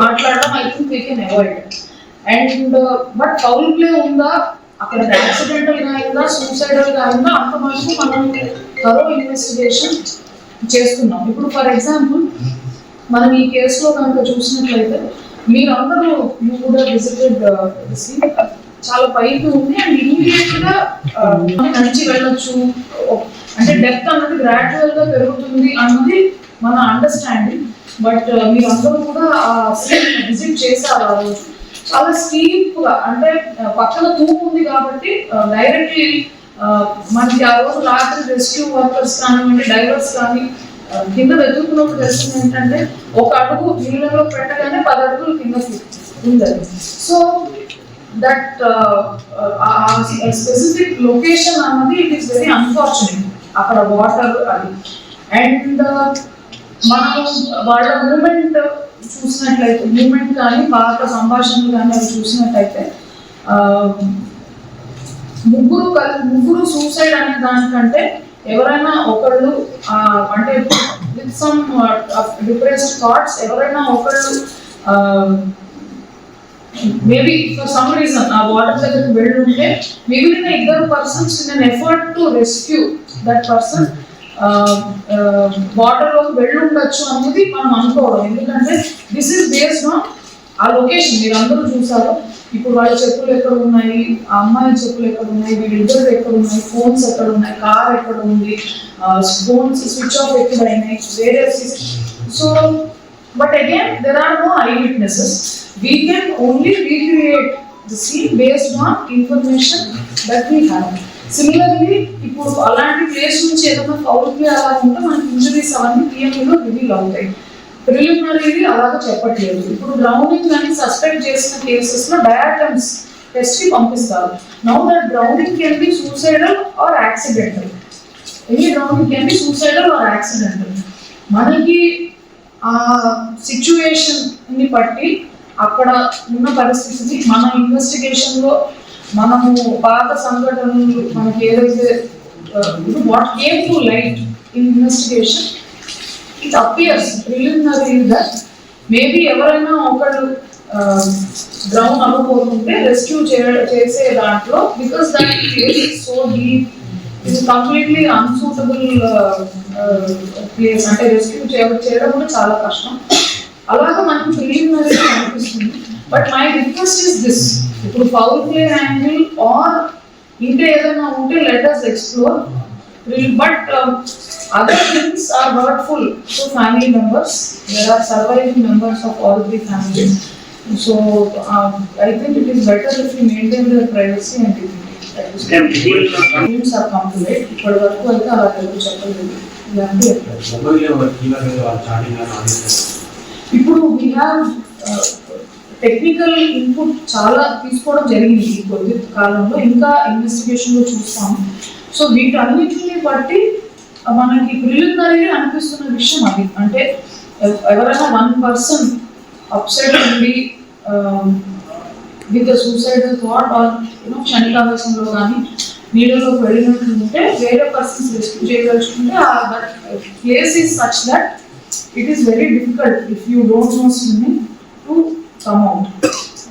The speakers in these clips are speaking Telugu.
మాట్లాడడం I think we can avoid. And but foul play ఉందా, అక్కడ యాక్సిడెంటల్ గా అయిందా, సూసైడల్ గా అయిందా, అంత మటుకు మనం థరో ఇన్వెస్టిగేషన్ చేస్తున్నాం. ఇప్పుడు ఫర్ ఎగ్జాంపుల్ మనం ఈ కేసులో కనుక చూసినట్లయితే మీరందరూ యూ కూడా విజిటెడ్ చాలా పైకి ఉంది అండ్ ఇమీడియట్ గా నడిచి వెళ్ళొచ్చు, అంటే డెప్త్ అన్నది గ్రాడ్యువల్ గా పెరుగుతుంది అన్నది మన అండర్స్టాండింగ్. బట్ మీరందరూ కూడా విజిట్ చేశారు ఆ రోజు. చాలా స్టీప్ గా, అంటే పక్కన తూపు ఉంది కాబట్టి డైరెక్ట్లీ మనకి ఆ రోజు రాత్రి రెస్క్యూ వర్కర్స్ కానివ్వండి, డైవర్స్ కానీ కింద వెతుకున్నప్పుడు తెలిసింది ఏంటంటే ఒక అడుగు నీళ్ళలో పెట్టగానే 10 అడుగులు కిందకి ఉంది. సో దట్ స్పెసిఫిక్ లొకేషన్ అన్నది ఇట్ ఈస్ వెరీ అన్ఫార్చునేట్, అక్కడ వాటర్ అది. అండ్ మనం వాళ్ళ మూమెంట్ చూసినట్లయితే, మూమెంట్ కానీ పాత సంభాషణలు కానీ అవి చూసినట్లయితే ముగ్గురు సూసైడ్ అనే దానికంటే ఎవరైనా ఒకళ్ళు అంటే విత్ సమ్ డిప్రెస్డ్ థాట్స్ ఎవరైనా ఒకళ్ళు మేబీ ఫర్ సమ్ రీజన్ ఆ వాటర్ దగ్గరికి వెళ్ళి ఉంటే మిగిలిన 2 persons in an effort to rescue that person water లోకి వెళ్ళి ఉండొచ్చు అనేది మనం అనుకోవడం. ఎందుకంటే దిస్ ఈస్ బేస్డ్ ఆన్ ఆ లొకేషన్. మీరు అందరూ చూసారు, ఇప్పుడు వాళ్ళ చెప్పులు ఎక్కడ ఉన్నాయి, ఆ అమ్మాయి చెప్పులు ఎక్కడ ఉన్నాయి, వీళ్ళిద్దరు ఎక్కడ ఉన్నాయి, ఫోన్స్ ఎక్కడ ఉన్నాయి, కార్ ఎక్కడ ఉంది, ఫోన్స్ స్విచ్ ఆఫ్ ఎక్కడ అయినాయి, వేరే. So but again there are no eye witnesses. We can only recreate the scene based on information that we have. Similarly ఇప్పుడు అలాంటి ప్లేస్ నుంచి ఏదైనా ఫౌల్ ప్లే అలా ఉంటే మనకి ఇంజరీస్ అవన్నీ పిఎంఈలో రివీల్ అవుతాయి. ప్రిలిమినరీ అలాగా చెప్పట్లేదు. ఇప్పుడు డ్రౌనింగ్ అని సస్పెక్ట్ చేసిన కేసెస్ లో డయాటమ్స్ టెస్ట్ కి పంపిస్తారు. Now that drowning can be suicidal or accidental. Any drowning can be suicidal or accidental. మనకి ఆ సిచ్యువేషన్ ని బట్టి అక్కడ ఉన్న పరిస్థితిని మన ఇన్వెస్టిగేషన్ లో మనము పాత సంఘటనలు మనకి ఏదైతే what came to light in investigation, it appears preliminary that maybe ఎవరైనా ఒకళ్ళు డ్రౌన్ అవ్వబోతుంటే రెస్క్యూ చేసే దాంట్లో, because that place is so deep, it is completely unsuitable place, అంటే రెస్క్యూ చేయడం కూడా చాలా కష్టం. అలాగా మనకు ప్రిలిమినరీ అనిపిస్తుంది. But my request is this, ఇప్పుడు ఫౌల్ ప్లే యాంగిల్ ఆర్ ఇంకా ఏదైనా ఉంటే let us explore. But other things are hurtful to family members. There are surviving members of all 3 families. So I think it is better if we maintain their privacy and dignity. Things are come to light. But work aithe ala చెప్పలేదు. ఇప్పుడు we have టెక్నికల్ ఇన్పుట్ చాలా తీసుకోవడం జరిగింది ఈ కొద్ది కాలంలో, ఇంకా ఇన్వెస్టిగేషన్ లో చూస్తాము. సో వీటన్నిటిని బట్టి మనకి ప్రిలిమినరీ అనిపిస్తున్న విషయం అది, అంటే ఎవరైనా 1 పర్సన్ అప్సెట్ ఉండి విత్ సూసైడల్ థాట్ ఆర్ క్షణికావేశంలో కానీ నీళ్ళలోకి వెళ్ళినట్టు ఉంటే వేరే పర్సన్స్ రెస్క్యూ చేయదలుచుకుంటే that place is such that it is very difficult if you don't know swimming to come out.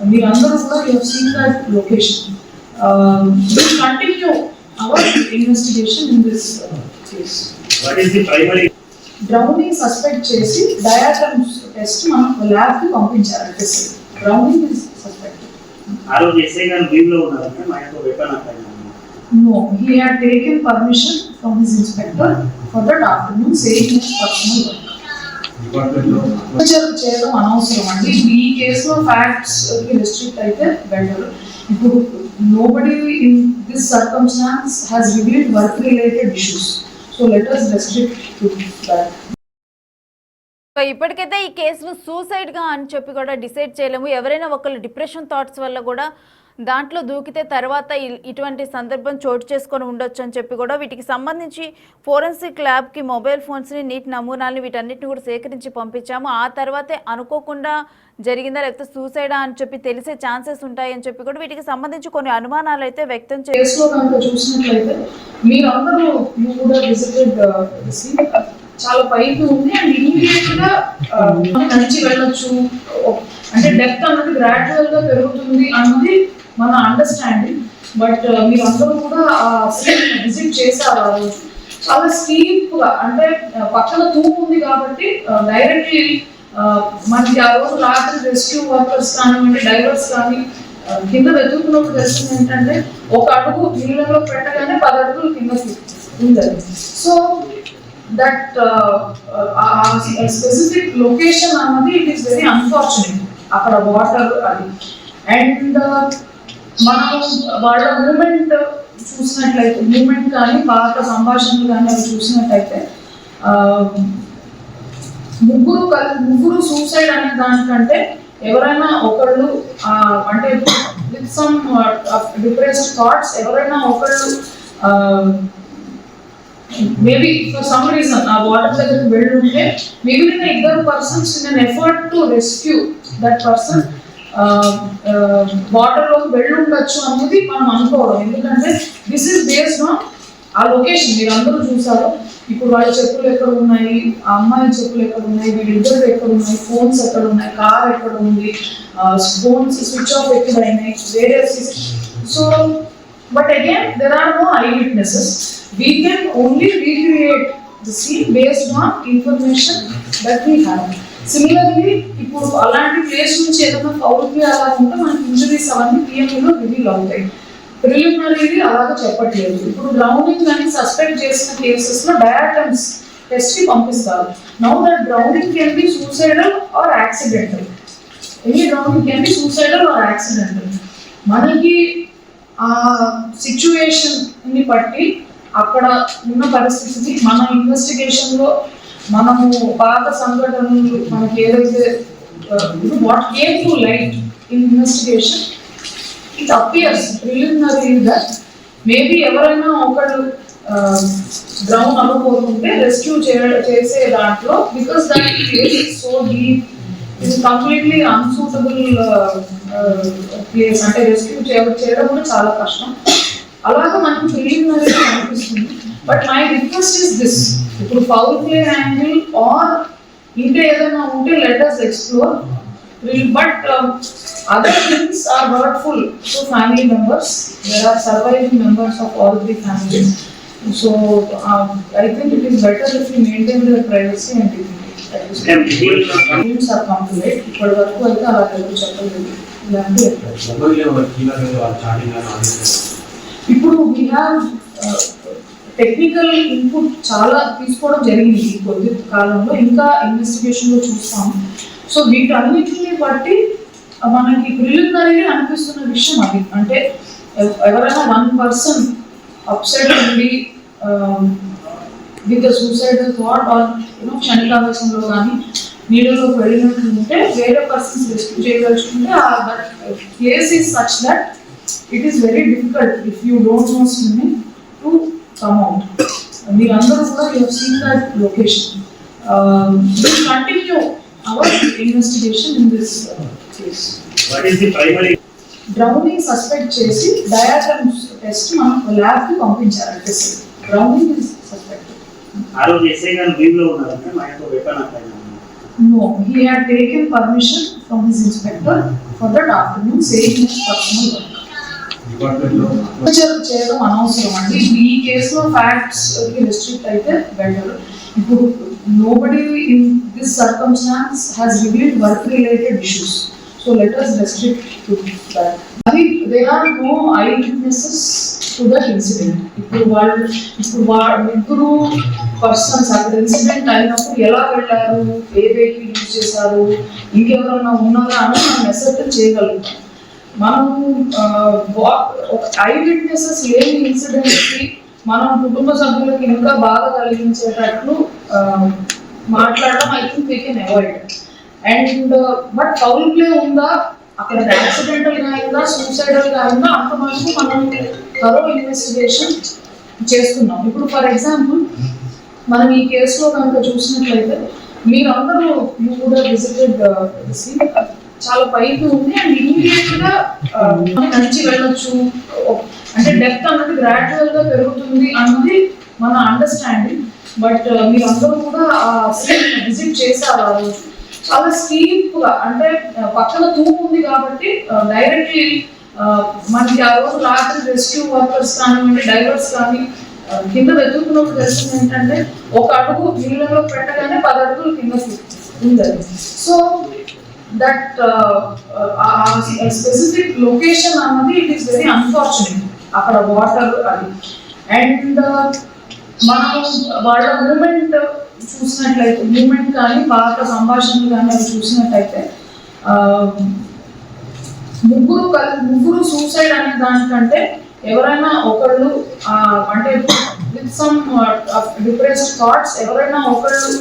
మీరందరూ కూడా you have seen that location. Will continue our investigation in this case. What is the primary drowning suspect chesi diatoms test మనం lab కి పంపించారు. drowning is suspected. aro jese gan beam lo unnaranటే మనకు weapon అక్కడ. No, he had taken permission from his inspector for that afternoon saying his personal work. చేయడం అనవసరం అండి. ఈ కేసులో ఫ్యాక్ట్స్ రిస్ట్రిక్ట్ అయితే బెటర్. ఇప్పుడు nobody in this circumstance has revealed work related issues, so let us restrict to that. ఇప్పటికైతే ఈ కేసును సూసైడ్ గా అని చెప్పి కూడా డిసైడ్ చేయలేము. ఎవరైనా ఒకళ్ళు డిప్రెషన్ థాట్స్ వల్ల కూడా దాంట్లో దూకితే తర్వాత ఇటువంటి సందర్భం చోటు చేసుకొని ఉండొచ్చు అని చెప్పి కూడా వీటికి సంబంధించి ఫోరెన్సిక్ ల్యాబ్కి మొబైల్ ఫోన్స్ని నీటి నమూనాలని వీటన్నిటిని కూడా సేకరించి పంపించాము. ఆ తర్వాతే అనుకోకుండా జరిగిందా లేకపోతే సూసైడా అని చెప్పి తెలిసే ఛాన్సెస్ ఉంటాయని చెప్పి కూడా వీటికి సంబంధించి కొన్ని అనుమానాలు అయితే వ్యక్తం చూసినట్లయితే మీరందరూ చాలా పైకి ఉంది అండ్ ఇమీడియట్ గా నడిచి వెళ్ళొచ్చు, అంటే డెప్త్ అన్నది గ్రాడ్యువల్ గా పెరుగుతుంది అన్నది మన అండర్స్టాండింగ్. బట్ మీరందరూ కూడా ఆ సీన్ విజిట్ చేశారు ఆ రోజు. చాలా స్టీప్ గా, అంటే పక్కన తూపు ఉంది కాబట్టి డైరెక్ట్లీ మనకి ఆ రోజు రాత్రి రెస్క్యూ వర్కర్స్ కానివ్వండి, డైవర్స్ కానీ కింద వెతుకున్నప్పుడు తెలిసింది ఏంటంటే ఒక అడుగు నీళ్ళలో పెట్టగానే 10 అడుగులు కిందకి ఉంది. సో దట్ స్పెసిఫిక్ లొకేషన్ అన్నది ఇట్ ఈస్ వెరీ అన్ఫార్చునేట్. అక్కడ వాటర్ అది. అండ్ మనం వాళ్ళ మూమెంట్ చూసినట్లయితే, మూమెంట్ కానీ పాత సంభాషణలు కానీ అవి చూసినట్లయితే ముగ్గురు సూసైడ్ అనే దానికంటే ఎవరైనా ఒకళ్ళు అంటే విత్ సమ్ డిప్రెస్డ్ థాట్స్ ఎవరైనా ఒకళ్ళు మేబీ ఫర్ సమ్ రీజన్ ఆ వాటర్ దగ్గరికి వెళ్ళుంటే మిగిలిన 2 persons in an effort to rescue that person water లోకి వెళ్ళి ఉండొచ్చు అనేది మనం అనుకోవడం. ఎందుకంటే దిస్ ఇస్ బేస్డ్ ఆన్ ఆ లొకేషన్. మీరు అందరూ చూసారు. ఇప్పుడు వాళ్ళ చెప్పులు ఎక్కడ ఉన్నాయి, ఆ అమ్మాయి చెప్పులు ఎక్కడ ఉన్నాయి, వీళ్ళిద్దరు ఎక్కడ ఉన్నాయి, ఫోన్స్ ఎక్కడ ఉన్నాయి, కార్ ఎక్కడ ఉంది, ఫోన్స్ స్విచ్ ఆఫ్ ఎక్కడ అయినాయి, వేరే. So but again there are no eye witnesses. We can only recreate the scene based on information that we have. Similarly ఇప్పుడు అలాంటి ప్లేస్ నుంచి ఏదైనా ఫౌల్ ప్లే అలా ఉంటే మనకి ఇంజరీస్ అవన్నీ పిఎంలో రివీల్ అవుతాయి. ప్రిలిమినరీ అలాగా చెప్పట్లేదు. ఇప్పుడు డ్రౌనింగ్ అని సస్పెక్ట్ చేసిన కేసెస్ లో డయాటమ్స్ టెస్ట్ కి పంపిస్తారు. Now that drowning can be suicidal or accidental. Any drowning can be suicidal or accidental. మనకి ఆ సిచ్యువేషన్ ని బట్టి అక్కడ ఉన్న పరిస్థితిని మన ఇన్వెస్టిగేషన్ లో మనము పాత సంఘటనలు మనకి ఏదైతే what came to light in investigation, it appears preliminary that maybe ఎవరైనా ఒకళ్ళు గ్రౌండ్ అనుకోకుంటే రెస్క్యూ చేసే దాంట్లో, because that place is so deep, it completely unsuitable place, అంటే రెస్క్యూ చేయడం కూడా చాలా కష్టం. అలాగా మనకు ప్రిలిమినరీ అనిపిస్తుంది. But my request is this, ఇప్పుడు ఫౌల్ ప్లే యాంగిల్ ఆర్ ఇంకా ఏదైనా ఉంటే let us explore. But other things are hurtful to family members. There are surviving members of all 3 families. So I think it is better if we maintain their privacy and dignity. Names are complete. ఇప్పటి వరకు అయితే అలా ఎవరు చెప్పలేదు. ఇప్పుడు we have టెక్నికల్ ఇన్పుట్ చాలా తీసుకోవడం జరిగింది ఈ కొద్ది కాలంలో, ఇంకా ఇన్వెస్టిగేషన్ లో చూస్తాం. సో వీటన్నిటిని బట్టి మనకి ప్రిలిమినరీ అనిపిస్తున్న విషయం అది, అంటే ఎవరైనా 1 person అప్సెట్ ఉండి విత్ సూసైడల్ థాట్ ఆర్ క్షణికావేశంలో కానీ నీళ్ళలోకి వెళ్ళినట్లు ఉంటే వేరే పర్సన్స్ రెస్క్యూ చేయదలుచుకుంటే case is such that it is very difficult if you don't know swimming to come out. మీరందరూ కూడా you have seen that location. Will continue our investigation in this case. What is the primary? Drowning suspect చేసి డయాటమ్స్ టెస్ట్ మనం ల్యాబ్ కి పంపించారు. Drowning is suspected. ఆ రోజు ఎస్ఐ గారు లీవ్ లో ఉన్నారు అంటే మనకు weapon apply. No, he had taken permission from his inspector for that afternoon, saying his personal work. చేయడం అనవసరం అండి. ఈ కేసులో ఫ్యాక్ట్స్ రెస్ట్రిక్ట్ అయితే బెటర్. ఇప్పుడు nobody in this circumstance has revealed work related issues, so let us restrict to that. I think there are no eyewitnesses to that incident. ఇప్పుడు ఇద్దరు పర్సన్స్ అక్కడ ఇన్సిడెంట్ అయినప్పుడు ఎలా వెళ్ళారు, ఏ వెహికల్ యూజ్ చేశారు, ఇంకెవరైనా ఉన్నారా అని మనం అసెప్ట్ చేయగలుగుతాం. మనం ఐ విట్నెసెస్ లేని ఇన్సిడెంట్ కి మనం కుటుంబ సభ్యులకు ఇంకా బాధ కలిగించేటట్లు మాట్లాడడం I think we can avoid. And but foul play ఉందా, అక్కడ యాక్సిడెంటల్ గా అయిందా, సూసైడల్ గా అయిందా, అంతమంది మనం థరో ఇన్వెస్టిగేషన్ చేస్తున్నాం. ఇప్పుడు ఫర్ ఎగ్జాంపుల్ మనం ఈ కేసులో కనుక చూసినట్లయితే మీరందరూ యూ కూడా విజిటెడ్ చాలా పైకి ఉంది అండ్ ఇమీడియట్ గా నడిచి వెళ్ళొచ్చు, అంటే డెప్త్ అన్నది గ్రాడ్యువల్ గా పెరుగుతుంది అన్నది మన అండర్స్టాండింగ్. బట్ మీరందరూ కూడా ఆ సీన్ విజిట్ చేశారు ఆ రోజు. చాలా స్టీప్ గా, అంటే పక్కన తూము ఉంది కాబట్టి డైరెక్ట్లీ మనకి ఆ రోజు రాత్రి రెస్క్యూ వర్కర్స్ కానివ్వండి, డైవర్స్ కానీ కింద వెతుకున్నప్పుడు తెలిసింది ఏంటంటే ఒక అడుగు నీళ్ళలో పెట్టగానే 10 అడుగులు కింద ఉంది. సో దట్ స్పెసిఫిక్ లొకేషన్ అన్నది ఇట్ ఈస్ వెరీ అన్ఫార్చునేట్. అక్కడ వాటర్ అది. అండ్ మనం వాళ్ళ మూమెంట్ చూసినట్లయితే, మూమెంట్ కానీ పాత సంభాషణలు కానీ అవి చూసినట్లయితే ముగ్గురు సూసైడ్ అనే దానికంటే ఎవరైనా ఒకళ్ళు అంటే విత్ సమ్ డిప్రెస్డ్ థాట్స్ ఎవరైనా ఒకళ్ళు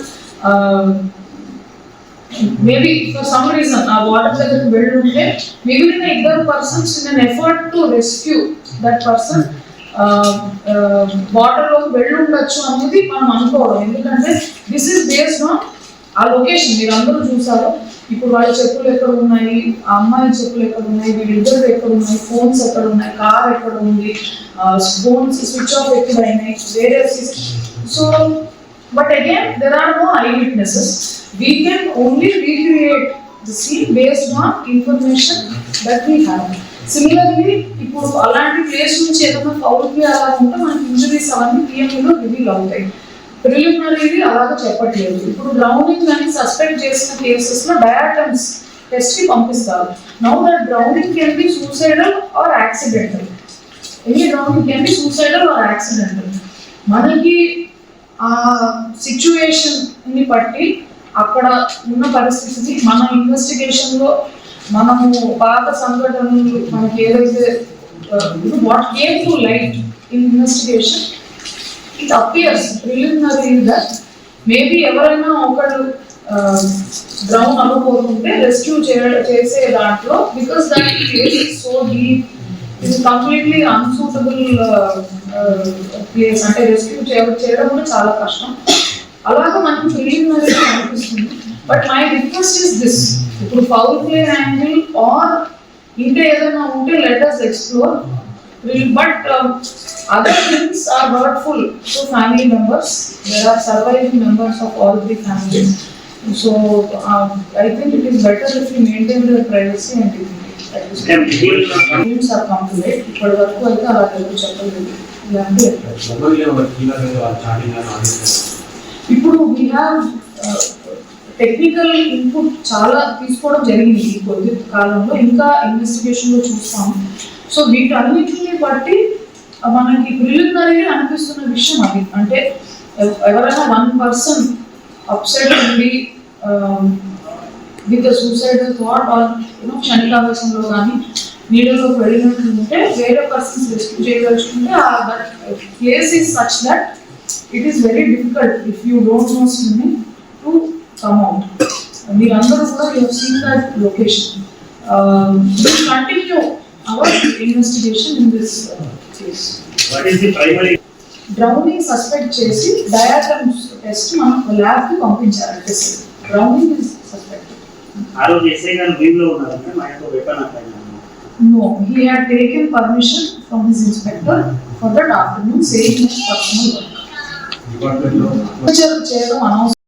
మేబీ ఫర్ సమ్ రీజన్ ఆ వాటర్ దగ్గరికి వెళ్ళి ఉంటే మిగిలిన 2 persons in an effort to rescue that person water లోకి వెళ్ళి ఉండొచ్చు అనేది మనం అనుకోవడం. ఎందుకంటే దిస్ ఈస్ బేస్డ్ ఆన్ ఆ లొకేషన్. మీరు అందరూ చూసారు. ఇప్పుడు వాళ్ళ చెప్పులు ఎక్కడ ఉన్నాయి, ఆ అమ్మాయి చెప్పులు ఎక్కడ ఉన్నాయి, వీళ్ళిద్దరు ఎక్కడ ఉన్నాయి, ఫోన్స్ ఎక్కడ ఉన్నాయి, కార్ ఎక్కడ ఉంది, ఫోన్స్ స్విచ్ ఆఫ్ ఎక్కడ అయినాయి, వేరే. So but again there are no eye witnesses. We can only recreate the scene based on information that we have. Similarly ఇప్పుడు అలాంటి ప్లేస్ నుంచి ఏదైనా ఫౌల్ ప్లే అలా ఉంటే మనకి ఇంజరీస్ అవన్నీ పిఎంఈలో రివీల్ అవుతాయి. ప్రిలిమినరీ అలాగా చెప్పట్లేదు. ఇప్పుడు డ్రౌనింగ్ అని సస్పెక్ట్ చేసిన కేసెస్ లో డయాటమ్స్ టెస్ట్ కి పంపిస్తారు. Now that drowning can be suicidal or accidental. Any drowning can be suicidal or accidental. మనకి ఆ సిచ్యువేషన్ ని బట్టి అక్కడ ఉన్న పరిస్థితిని మన ఇన్వెస్టిగేషన్ లో మనము పాత సంఘటనలు మనకి ఏదైతే what came to light in investigation, it appears preliminary that maybe ఎవరైనా ఒకళ్ళు డ్రౌన్ అవ్వబోతుంటే రెస్క్యూ చేసే దాంట్లో, because that place is so deep, ఇది కంప్లీట్లీ అన్సూటబుల్ ప్లేస్, అంటే రెస్క్యూ చేయడం కూడా చాలా కష్టం. అలాగా మనకు ప్రిలిమినరీ అనిపిస్తుంది. But my request is this, ఇప్పుడు ఫౌల్ ప్లే యాంగిల్ ఆర్ ఇంకా ఏదైనా ఉంటే let us explore. But other things are hurtful to family members. There are surviving members of all 3 families. So I think it is better if we maintain their privacy and dignity. Things are come to light. ఇప్పటి వరకు అయితే అలా చెప్పలేదు. ఇప్పుడు we have టెక్నికల్ ఇన్పుట్ చాలా తీసుకోవడం జరిగింది ఈ కొద్ది కాలంలో, ఇంకా ఇన్వెస్టిగేషన్ లో చూస్తాము. సో వీటన్నిటిని బట్టి మనకి ప్రిలిమినరీ అనిపిస్తున్న విషయం అది, అంటే ఎవరైనా 1 పర్సన్ అప్సెట్ ఉండి విత్ సూసైడల్ థాట్ ఆర్ క్షణికావేశంలో కానీ నీళ్ళలోకి వెళ్ళినట్టు ఉంటే వేరే పర్సన్స్ రెస్క్యూ చేయదలుచుకుంటే that place is such that it is very difficult if you don't know swimming to come out. మీరందరూ కూడా you have seen that location. We continue our investigation in this case. What is the primary? Drowning suspect చేసి డయాటమ్స్ టెస్ట్ మనం ల్యాబ్ కి పంపించారు. Drowning is suspected. ఆ రోజు ఎస్ఐ గారు లీవ్ లో ఉన్నారంటే మా యొక్క వెపన్ అక్కడ. No, he had taken permission from his inspector for that afternoon, saying his personal work. చేయడం అనవసరం.